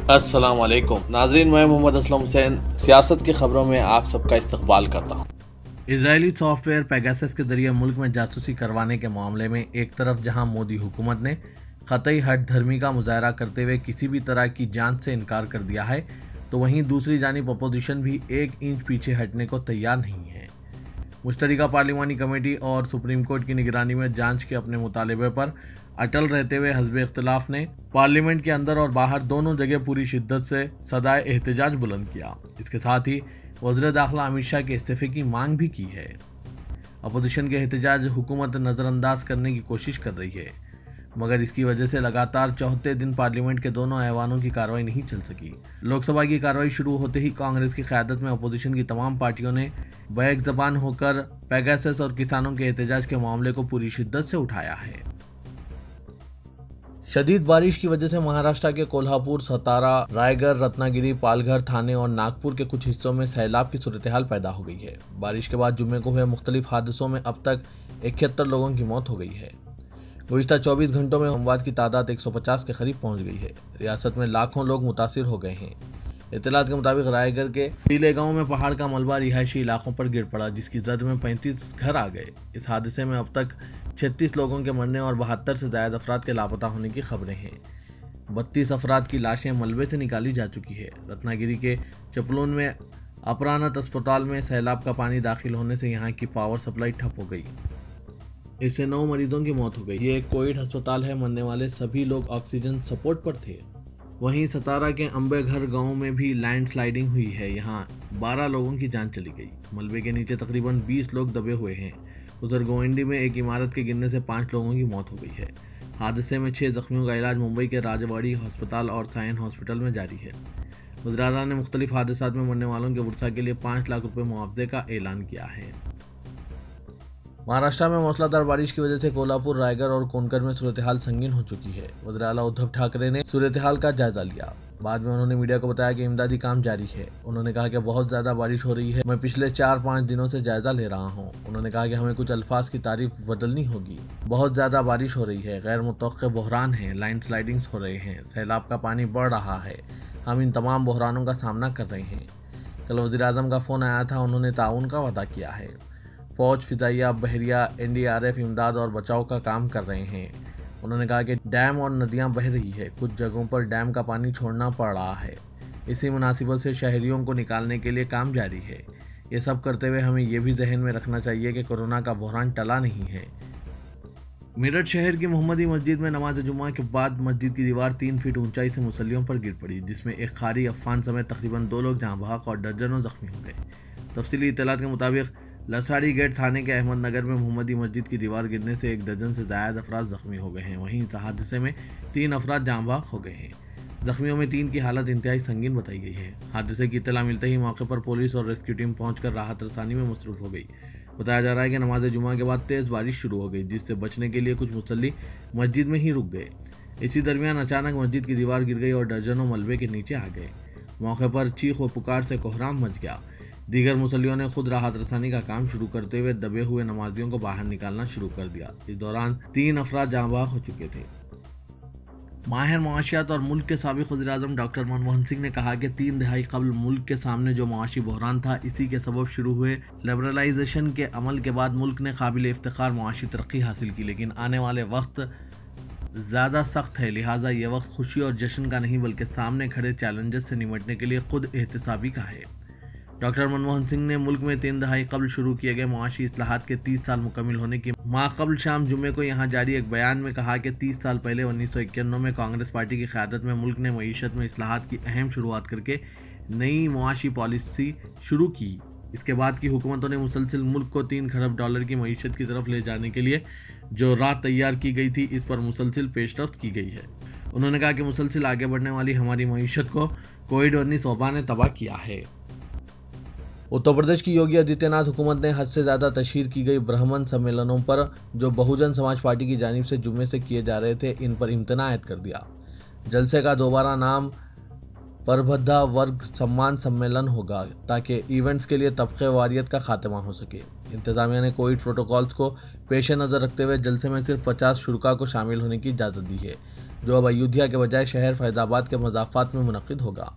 अस्सलाम वालेकुम नाजरीन, मैं मोहम्मद असलम हुसैन सियासत की खबरों में आप सबका इस्तकबाल करता हूँ। इजरायली सॉफ्टवेयर पेगासस के जरिए मुल्क में जासूसी करवाने के मामले में एक तरफ जहां मोदी हुकूमत ने कतई हट धर्मी का मुजाहरा करते हुए किसी भी तरह की जांच से इनकार कर दिया है, तो वहीं दूसरी जानिब अपोजिशन भी एक इंच पीछे हटने को तैयार नहीं है। मुश्तरका पार्लिमानी कमेटी और सुप्रीम कोर्ट की निगरानी में जांच के अपने मुतालबे पर अटल रहते हुए हिज़्ब इख्तिलाफ ने पार्लियामेंट के अंदर और बाहर दोनों जगह पूरी शिद्दत से सदाए एहतजाज बुलंद किया। इसके साथ ही वज़ीर दाखिला अमित शाह के इस्तीफे की मांग भी की है। अपोजिशन के एहतजाज हुकूमत नज़रअंदाज करने की कोशिश कर रही है, मगर इसकी वजह से लगातार चौथे दिन पार्लियामेंट के दोनों ऐवानों की कार्रवाई नहीं चल सकी। लोकसभा की कार्रवाई शुरू होते ही कांग्रेस की क़यादत में अपोजिशन की तमाम पार्टियों ने बैक ज़बान होकर पेगासस और किसानों के एहतजाज के मामले को पूरी शिद्दत से उठाया है। शदीद बारिश की वजह से महाराष्ट्र के कोल्हापुर, सतारा, रायगढ़, रत्नागिरी, पालघर, थाने और नागपुर के कुछ हिस्सों में सैलाब की सूरत हाल पैदा हो गई है। बारिश के बाद जुम्मे को हुए मुख्तलिफ हादसों में अब तक 71 लोगों की मौत हो गई है। गुज़िश्ता 24 घंटों में अमवात की तादाद 150 के करीब पहुंच गई है। रियासत में लाखों लोग मुतासिर हो गए हैं। इत्तलात के मुताबिक रायगढ़ के टीले गांव में पहाड़ का मलबा रिहायशी इलाकों पर गिर पड़ा, जिसकी जद में 35 घर आ गए। इस हादसे में अब तक 36 लोगों के मरने और 72 से ज्यादा अफराद के लापता होने की खबरें हैं। 32 अफराद की लाशें मलबे से निकाली जा चुकी है। रत्नागिरी के चपलून में अपरानत अस्पताल में सैलाब का पानी दाखिल होने से यहाँ की पावर सप्लाई ठप हो गई। इससे 9 मरीजों की मौत हो गई। ये एक कोविड अस्पताल है। मरने वाले सभी लोग ऑक्सीजन सपोर्ट पर थे। वहीं सतारा के अंबेघर गांव में भी लैंड स्लाइडिंग हुई है। यहाँ 12 लोगों की जान चली गई। मलबे के नीचे तकरीबन 20 लोग दबे हुए हैं। उधर गोविंदी में एक इमारत के गिरने से 5 लोगों की मौत हो गई है। हादसे में 6 जख्मियों का इलाज मुंबई के राजवाड़ी अस्पताल और सायन हॉस्पिटल में जारी है। वज़ीर-ए-आज़म ने मुख्तलिफ हादसात में मरने वालों के वर्सा के लिए 5 लाख रुपए मुआवजे का ऐलान किया है। महाराष्ट्र में मूसलाधार बारिश की वजह से कोल्हापुर, रायगढ़ और कोनकर में सूरत हाल संगीन हो चुकी है। वज़ीर आला उद्धव ठाकरे ने सूरत हाल का जायजा लिया। बाद में उन्होंने मीडिया को बताया कि इमदादी काम जारी है। उन्होंने कहा कि बहुत ज़्यादा बारिश हो रही है। मैं पिछले 4-5 दिनों से जायजा ले रहा हूँ। उन्होंने कहा कि हमें कुछ अल्फाज की तारीफ बदलनी होगी। बहुत ज़्यादा बारिश हो रही है, गैर मुतवक्के बहरान है, लैंड स्लाइडिंग्स हो रहे हैं, सैलाब का पानी बढ़ रहा है। हम इन तमाम बहरानों का सामना कर रहे हैं। कल वज़ीर-ए-आज़म का फ़ोन आया था। उन्होंने ताउन का वादा किया है। फ़ौज, फिज़ाइया, बहरिया, NDRF इमदाद और बचाव का काम कर रहे हैं। उन्होंने कहा कि डैम और नदियां बह रही है। कुछ जगहों पर डैम का पानी छोड़ना पड़ रहा है। इसी मुनासिबत से शहरियों को निकालने के लिए काम जारी है। ये सब करते हुए हमें ये भी जहन में रखना चाहिए कि कोरोना का बहरान टला नहीं है। मेरठ शहर की मोहम्मदी मस्जिद में नमाज जुम्मा के बाद मस्जिद की दीवार 3 फीट ऊंचाई से मुसल्लियों पर गिर पड़ी, जिसमें एक खारी अफान समेत तकरीबन 2 लोग जहां बहक और दर्जनों जख्मी हो गए। तफसीली इत्तलात के मुताबिक लसाड़ी गेट थाने के अहमदनगर में मोहम्मदी मस्जिद की दीवार गिरने से 1 दर्जन से ज्यादा अफराद जख्मी हो गए हैं। वहीं इस हादसे में 3 अफराद जाँ बहक हो गए हैं। जख्मियों में 3 की हालत इंतहाई संगीन बताई गई है। हादसे की इत्तला मिलते ही मौके पर पुलिस और रेस्क्यू टीम पहुंचकर राहत रसानी में मसरूफ हो गई। बताया जा रहा है कि नमाज जुमा के बाद तेज़ बारिश शुरू हो गई, जिससे बचने के लिए कुछ मुसल्ली मस्जिद में ही रुक गए। इसी दरमियान अचानक मस्जिद की दीवार गिर गई और दर्जनों मलबे के नीचे आ गए। मौके पर चीख व पुकार से कोहराम मच गया। दीगर मुसल्लियों ने खुद राहत रसानी का काम शुरू करते हुए दबे हुए नमाजियों को बाहर निकालना शुरू कर दिया। इस दौरान 3 अफराद जाँ बहक हो चुके थे। माहिर मुआशियात और मुल्क के साबिक वज़ीर-ए-आज़म डॉक्टर मनमोहन सिंह ने कहा कि 3 दहाई कबल मुल्क के सामने जो मुआशी बहरान था, इसी के सबब शुरू हुए लिबरलाइजेशन के अमल के बाद मुल्क ने काबिल इफ्तिखार मुआशी तरक्की हासिल की, लेकिन आने वाले वक्त ज़्यादा सख्त है। लिहाजा ये वक्त खुशी और जश्न का नहीं, बल्कि सामने खड़े चैलेंजेस से निपटने के लिए खुद एहतसाबी का है। डॉक्टर मनमोहन सिंह ने मुल्क में 3 दहाई कबल शुरू किए गए मुआशी इस्लाहात के 30 साल मुकम्मिल होने की माक़बल शाम जुम्मे को यहाँ जारी एक बयान में कहा कि 30 साल पहले 1991 में कांग्रेस पार्टी की क़यादत में मुल्क ने मईशत में इस्लाहात की अहम शुरुआत करके नई मुआशी पॉलिसी शुरू की। इसके बाद की हुकूमतों ने मुसलसिल मुल्क को 3 खरब डॉलर की मईशत की तरफ ले जाने के लिए जो राह तैयार की गई थी, इस पर मुसलसिल पेशरफ्त की गई है। उन्होंने कहा कि मुसलसिल आगे बढ़ने वाली हमारी मईशत को कोविड-19 वबा ने तबाह किया है। उत्तर प्रदेश की योगी आदित्यनाथ हुकूमत ने हद से ज़्यादा तशहीर की गई ब्राह्मण सम्मेलनों पर जो बहुजन समाज पार्टी की जानिब से जुम्मे से किए जा रहे थे, इन पर इम्तना आयद कर दिया। जलसे का दोबारा नाम परबद्धा वर्ग सम्मान सम्मेलन होगा, ताकि इवेंट्स के लिए तबक़े वारियत का खात्मा हो सके। इंतज़ामिया ने कोविड प्रोटोकॉल्स को पेश नज़र रखते हुए जलसे में सिर्फ 50 शुरका को शामिल होने की इजाज़त दी है। जो अब अयोध्या के बजाय शहर फैजाबाद के मज़ाफ़ात में मुनक़िद होगा।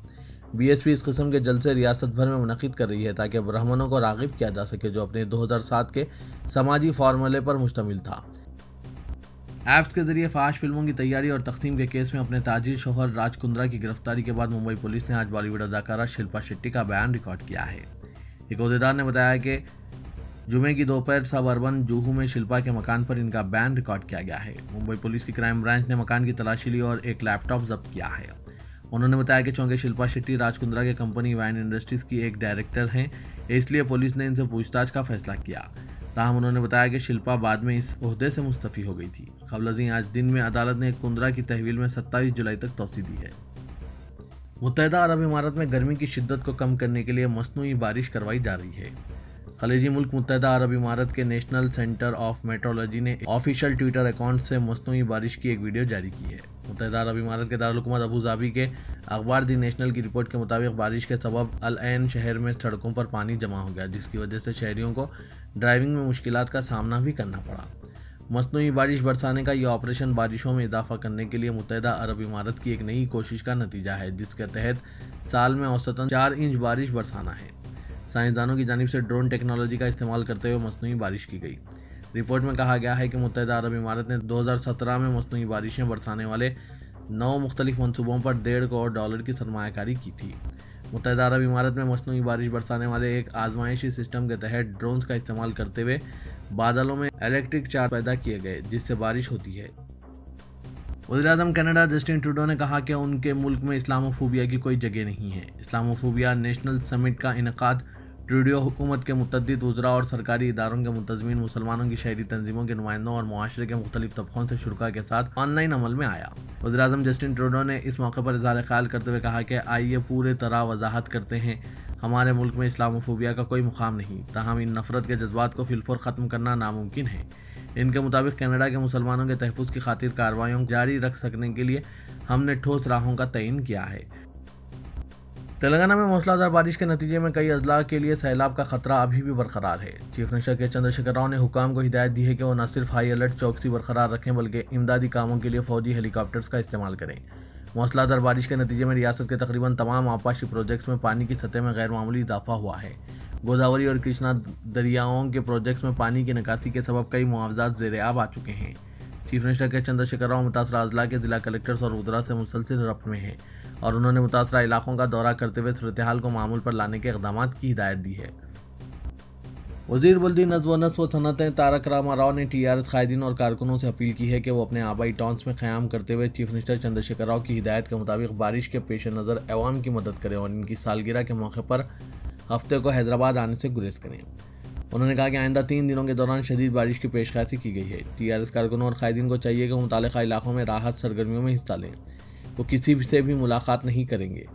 बीएसपी इस किस्म के जलसे रियासत भर में मुनक़िद कर रही है ताकि ब्राह्मणों को राग़िब किया जा सके, जो अपने 2007 के समाजी फार्मूले पर मुश्तमिल था। ऐप्स के जरिए फाहिश फिल्मों की तैयारी और तक़सीम के केस में अपने ताजिर शौहर राज कुंद्रा की गिरफ्तारी के बाद मुंबई पुलिस ने आज बॉलीवुड अदाकारा शिल्पा शेट्टी का बयान रिकॉर्ड किया है। एक अहदेदार ने बताया कि जुमे की दोपहर सबअर्बन जुहू में शिल्पा के मकान पर इनका बयान रिकॉर्ड किया गया है। मुंबई पुलिस की क्राइम ब्रांच ने मकान की तलाशी ली और एक लैपटॉप जब्त किया है। उन्होंने बताया कि चूंकि शिल्पा शेट्टी राज कुंद्रा के कंपनी वाइन इंडस्ट्रीज की एक डायरेक्टर हैं, इसलिए पुलिस ने इनसे पूछताछ का फैसला किया। ताहम उन्होंने बताया कि शिल्पा बाद में इस ओहदे से मुस्तफ़ी हो गई थी। क़ब्ल आज दिन में अदालत ने कुंद्रा की तहवील में 27 जुलाई तक तोसी दी है। मुत्तहिदा अरब इमारात में गर्मी की शिद्दत को कम करने के लिए मसनूई बारिश करवाई जा रही है। खलीजी मुल्क मुत्तहिदा अरब इमारात के नेशनल सेंटर ऑफ मेट्रोलॉजी ने ऑफिशियल ट्विटर अकाउंट से मसनूई बारिश की एक वीडियो जारी की है। मुत्तहिदा अरब इमारात के दारुल हुकूमत अबू धाबी के अखबार दी नेशनल की रिपोर्ट के मुताबिक बारिश के सबब अल ऐन शहर में सड़कों पर पानी जमा हो गया, जिसकी वजह से शहरियों को ड्राइविंग में मुश्किलात का सामना भी करना पड़ा। मसनूई बारिश बरसाने का यह ऑपरेशन बारिशों में इजाफा करने के लिए मुत्तहिदा अरब इमारात की एक नई कोशिश का नतीजा है, जिसके तहत साल में औसतन 4 इंच बारिश बरसाना है। साइंसदानों की जानिब से ड्रोन टेक्नोलॉजी का इस्तेमाल करते हुए मसनूई बारिश की गई। रिपोर्ट में कहा गया है कि मुत्तहिदा अरब इमारात ने 2017 में मसनूई बारिशें बरसाने वाले 9 मुख्तलिफ मनसूबों पर $1.5 करोड़ की सरमायाकारी की थी। मुत्तहिदा अरब इमारात में मसनूई बारिश बरसाने वाले एक आजमाइशी सिस्टम के तहत ड्रोन्स का इस्तेमाल करते हुए बादलों में इलेक्ट्रिक चार्ज पैदा किए गए, जिससे बारिश होती है। वज़ीर-ए-आज़म कनाडा जस्टिन ट्रूडो ने कहा कि उनके मुल्क में इस्लामोफोबिया की कोई जगह नहीं है। इस्लामोफोबिया नेशनल समिट का इनेकाद ट्रूडो हुकूमत के मुतअद्दिद वज़रा और सरकारी इदारों के मुंतज़मीन, मुसलमानों की शहरी तंजीमों के नुमाइंदों और मुआशरे के मुख्तलिफ तबकों से शुरा के साथ ऑनलाइन अमल में आया। वज़ीर-ए-आज़म जस्टिन ट्रूडो ने इस मौके पर इज़हार ख्याल करते हुए कहा कि आइए पूरे तरह वजाहत करते हैं, हमारे मुल्क में इस्लामोफोबिया का कोई मुकाम नहीं, ताहम इन नफरत के जज्बात को फिलफौर ख़त्म करना नामुमकिन है। इनके मुताबिक कनाडा के मुसलमानों के तहफ़्फ़ुज़ की खातिर कार्रवाइयों जारी रख सकने के लिए हमने ठोस राहों का तयन किया है। तेलंगाना में मूसलाधार बारिश के नतीजे में कई अजला के लिए सैलाब का खतरा अभी भी बरकरार है। चीफ मिनिस्टर के चंद्रशेखर राव ने हुकाम को हिदायत दी है कि वो न सिर्फ हाई अलर्ट चौकसी बरकरार रखें, बल्कि इमदादी कामों के लिए फौजी हेलीकॉप्टर्स का इस्तेमाल करें। मूसलाधार बारिश के नतीजे में रियासत के तकरीबन तमाम आबपाशी प्रोजेक्ट्स में पानी की सतह में गैर मामूली इजाफा हुआ है। गोदावरी और कृष्णा दरियाओं के प्रोजेक्ट्स में पानी की निकासी के सबब कई मुआवजात ज़ेर-ए-आब आ चुके हैं। चीफ मिनिस्टर के चंद्रशेखर राव मुतासरा अजला के जिला कलेक्टर्स और वज़रा से मुसलसिल रब्त में हैं और उन्होंने मुतासरा इलाकों का दौरा करते हुए सूरत हाल को मामूल पर लाने के इक़दामात की हिदायत दी है। वज़ीर बल्दी नज़्म व नस्र व सनअतें तारक रामा राव ने TRS कायदीन और कारकुनों से अपील की है कि वो अपने आबाई टाउन्स में क़याम करते हुए चीफ मिनिस्टर चंद्रशेखर राव की हिदायत के मुताबिक बारिश के पेश नज़र अवाम की मदद करें और इनकी सालगिरह के मौके पर हफ्ते को हैदराबाद आने से गुरेज करें। उन्होंने कहा कि आइंदा 3 दिनों के दौरान शदीद बारिश की पेशकशी की गई है। TRS कारकुनों और कायदीन को चाहिए कि मुतालिका इलाकों में राहत सरगर्मियों में हिस्सा लें। वो किसी से भी मुलाकात नहीं करेंगे।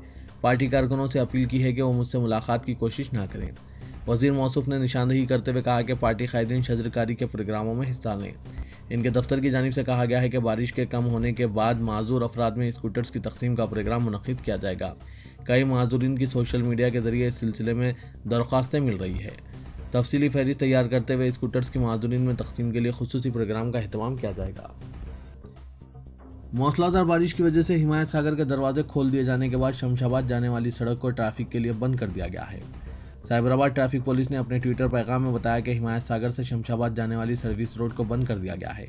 पार्टी कारकुनों से अपील की है कि वो मुझसे मुलाकात की कोशिश ना करें। वज़ीर मौसूफ ने निशानदेही करते हुए कहा कि पार्टी कायदीन शजरकारी के प्रोग्रामों में हिस्सा लें। इनके दफ्तर की जानिब से कहा गया है कि बारिश के कम होने के बाद माजूर अफराद में स्कूटर्स की तकसीम का प्रोग्राम मुनक़िद किया जाएगा। कई माजूरीन की सोशल मीडिया के जरिए इस सिलसिले में दरख्वास्तें मिल रही है। तफसीली फहरिस्त तैयार करते हुए स्कूटर्स की माजूरीन में तकसीम के लिए खुसूसी प्रोग्राम का अहतमाम किया जाएगा। मूसलाधार बारिश की वजह से हिमायत सागर के दरवाजे खोल दिए जाने के बाद शमशाबाद जाने वाली सड़क को ट्रैफिक के लिए बंद कर दिया गया है। साइबराबाद ट्रैफिक पुलिस ने अपने ट्विटर पैगाम में बताया कि हिमायत सागर से शमशाबाद जाने वाली सर्विस रोड को बंद कर दिया गया है।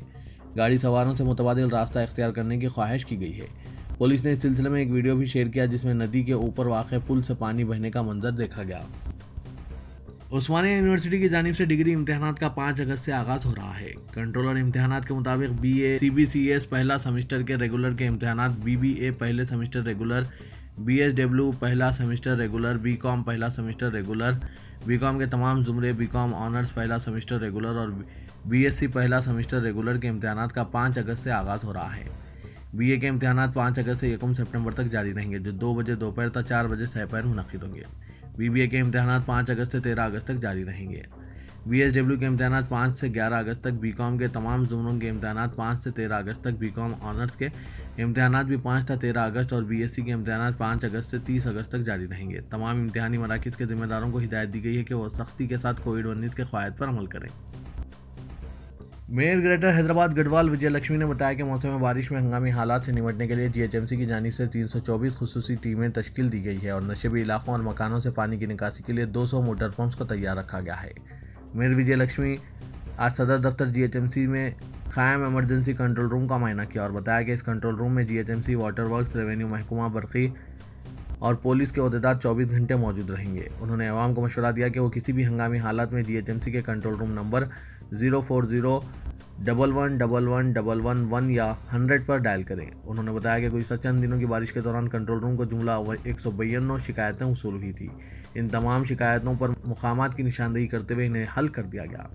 गाड़ी सवारों से मुतबादिल रास्ता इख्तियार करने की ख्वाहिश की गई है। पुलिस ने इस सिलसिले में एक वीडियो भी शेयर किया, जिसमें नदी के ऊपर वाक़ पुल से पानी बहने का मंजर देखा गया। उस्मानिया यूनिवर्सिटी की जानिब से डिग्री इम्तिहानात का 5 अगस्त से आगाज़ हो रहा है। कंट्रोलर इम्तिहानात के मुताबिक BA CBCS पहला सेमेस्टर के रेगुलर के इम्तिहानात, BBA पहले सेमेस्टर रेगुलर, BSW पहला सेमेस्टर रेगुलर, BCom पहला सेमेस्टर रेगुलर, BCom के तमाम ज़ुमरे, BCom ऑनर्स पहला सेमेस्टर रेगुलर और BSc पहला सेमेस्टर रेगुलर के इम्तिहानात का 5 अगस्त से आगाज़ हो रहा है। BA के इम्तिहानात 5 अगस्त से 1 सितंबर तक जारी रहेंगे, जो 2 बजे दोपहर तक 4 बजे सहपहर मुनक़िद होंगे। BBA के इम्तिहानात 5 अगस्त से 13 अगस्त तक जारी रहेंगे। BSW के इम्तिहानात 5 से 11 अगस्त तक, BCom के तमाम ज़ुमरों के इम्तिहानात 5 से 13 अगस्त तक, BCom ऑनर्स के इम्तिहानात भी 5 से 13 अगस्त और BSc के इम्तिहानात 5 अगस्त से 30 अगस्त तक जारी रहेंगे। तमाम इम्तिहानी मराकिज़ के ज़िम्मेदारों को हिदायत दी गई है कि वह सख्ती के साथ कोविड-19 के क़वायद पर अमल करें। मेयर ग्रेटर हैदराबाद गढ़वाल विजयलक्ष्मी ने बताया कि मौसम में बारिश में हंगामी हालात से निपटने के लिए जीएचएमसी की जानिब से 324 खुसूसी टीमें तश्कील दी गई है और नशेबी इलाकों और मकानों से पानी की निकासी के लिए 200 मोटर पंप्स को तैयार रखा गया है। मेयर विजयलक्ष्मी आज सदर दफ्तर जीएचएमसी में कायम इमरजेंसी कंट्रोल रूम का मायना किया और बताया कि इस कंट्रोल रूम में जीएचएमसी, वाटर वर्क्स, रेवेन्यू महकमा, बरकी और पुलिस के अहदेदार 24 घंटे मौजूद रहेंगे। उन्होंने अवाम को मशवरा दिया कि वो किसी भी हंगामी हालात में जीएचएमसी के कंट्रोल रूम नंबर 040111111 या 100 पर डायल करें। उन्होंने बताया कि गुज़िश्ता चंद दिनों की बारिश के दौरान कंट्रोल रूम को जुमला 192 शिकायतें वसूल हुई थी। इन तमाम शिकायतों पर मुकामात की निशानदेही करते हुए इन्हें हल कर दिया गया।